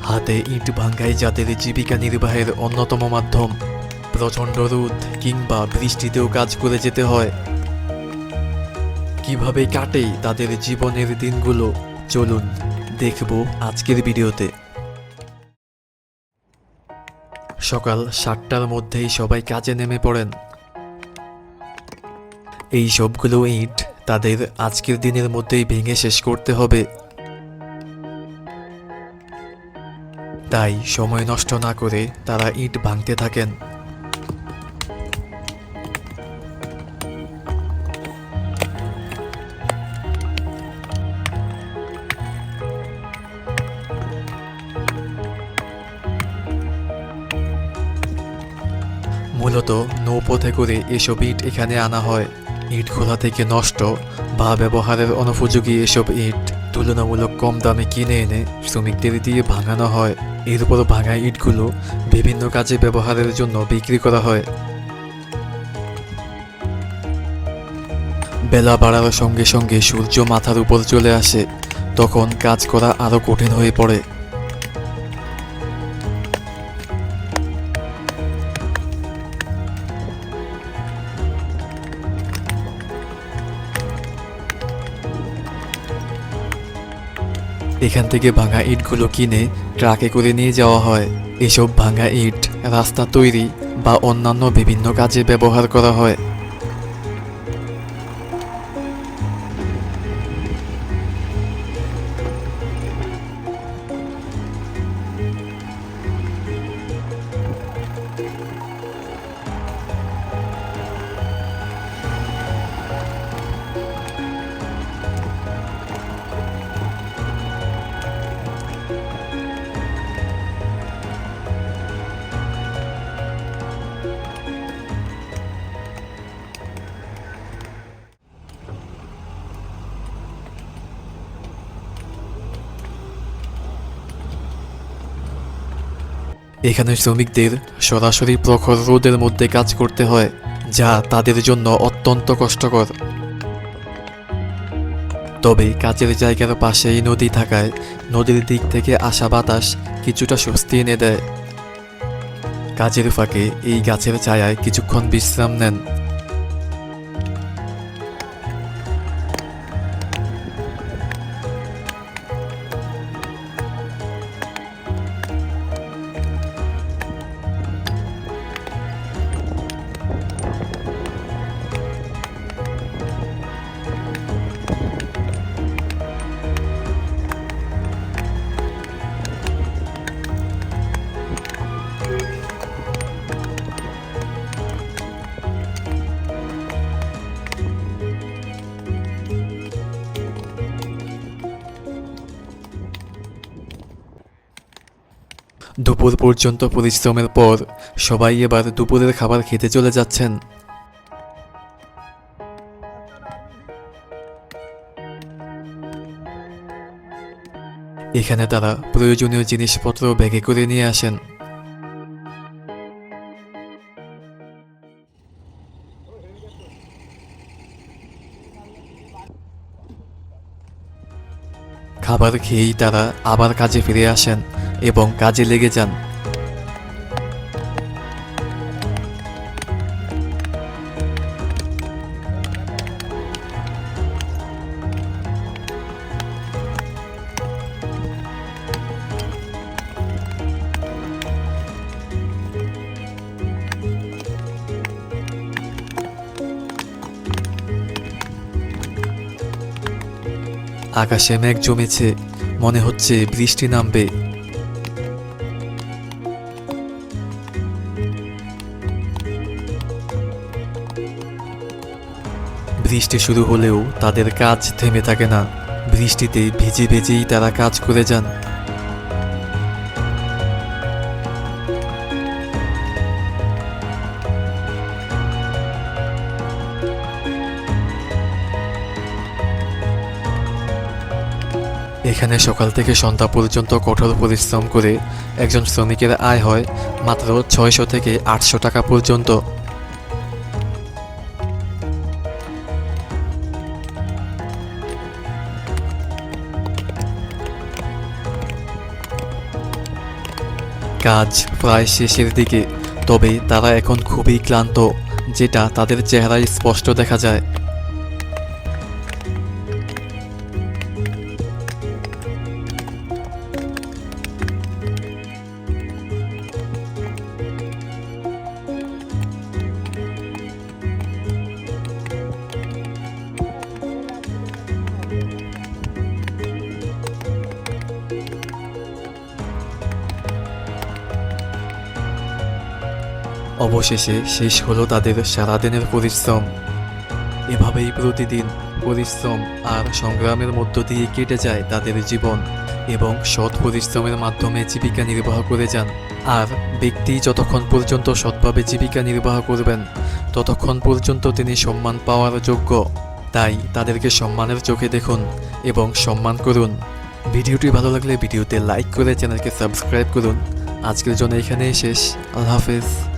হাতে ইট ভাঙ্গাই যাদের জীবিকা নির্বাহের অন্যতম মাধ্যম। প্রচণ্ড রোদ কিংবা বৃষ্টিতেও কাজ করে যেতে হয়। কিভাবে কাটে তাদের জীবনের দিনগুলো, চলুন দেখব আজকের ভিডিওতে। সকাল 7টার মধ্যেই সবাই কাজে নেমে পড়েন। এই সবগুলো ইট তাদের আজকের দিনের মধ্যেই ভেঙে শেষ করতে হবে। তাই সময় নষ্ট না করে তারা ইট ভাঙতে থাকেন। মূলত নৌপথে করে এসব ইট এখানে আনা হয়। ইট খোলা থেকে নষ্ট বা ব্যবহারের অনুপযোগী এসব ইট তুলনামূলক কম দামে কিনে এনে শ্রমিকদের দিয়ে ভাঙানো হয়। এরপর ভাঙা ইটগুলো বিভিন্ন কাজে ব্যবহারের জন্য বিক্রি করা হয়। বেলা বাড়ার সঙ্গে সঙ্গে সূর্য মাথার উপর চলে আসে, তখন কাজ করা আরো কঠিন হয়ে পড়ে। এখান থেকে ভাঙা ইটগুলো কিনে ট্রাকে করে নিয়ে যাওয়া হয়। এসব ভাঙা ইট রাস্তা তৈরি বা অন্যান্য বিভিন্ন কাজে ব্যবহার করা হয়। এখানে শ্রমিকদের সরাসরি প্রখর রোদের মধ্যে কাজ করতে হয়, যা তাদের জন্য অত্যন্ত কষ্টকর। তবে কাজের জায়গার পাশেই নদী থাকায় নদীর দিক থেকে আসা বাতাস কিছুটা স্বস্তি এনে দেয়। কাজের ফাঁকে এই গাছের ছায়ায় কিছুক্ষণ বিশ্রাম নেন। দুপুর পর্যন্ত পরিশ্রমের পর সবাই এবার দুপুরের খাবার খেতে চলে যাচ্ছেন। এখানে তারা প্রয়োজনীয় জিনিসপত্র ব্যাগে করে নিয়ে আসেন। খাবার খেয়েই তারা আবার কাজে ফিরে আসেন এবং কাজে লেগে যান। আকাশে মেঘ জমেছে, মনে হচ্ছে বৃষ্টি নামবে। বৃষ্টি শুরু হলেও তাদের কাজ থেমে থাকে না। বৃষ্টিতে ভিজে ভিজেই তারা কাজ করে যান। এখানে সকাল থেকে সন্ধ্যা পর্যন্ত কঠোর পরিশ্রম করে একজন শ্রমিকের আয় হয় মাত্র 600 থেকে 800 টাকা পর্যন্ত। কাজ প্রায় শেষের দিকে, তবে তারা এখন খুবই ক্লান্ত, যেটা তাদের চেহারায় স্পষ্ট দেখা যায়। অবশেষে শেষ হলো তাদের সারাদিনের পরিশ্রম। এভাবেই প্রতিদিন পরিশ্রম আর সংগ্রামের মধ্য দিয়ে কেটে যায় তাদের জীবন, এবং সৎ পরিশ্রমের মাধ্যমে জীবিকা নির্বাহ করে যান। আর ব্যক্তি যতক্ষণ পর্যন্ত সৎভাবে জীবিকা নির্বাহ করবেন, ততক্ষণ পর্যন্ত তিনি সম্মান পাওয়ার যোগ্য। তাই তাদেরকে সম্মানের চোখে দেখুন এবং সম্মান করুন। ভিডিওটি ভালো লাগলে ভিডিওতে লাইক করে চ্যানেলকে সাবস্ক্রাইব করুন। আজকের জন্য এখানেই শেষ। আল্লাহ হাফেজ।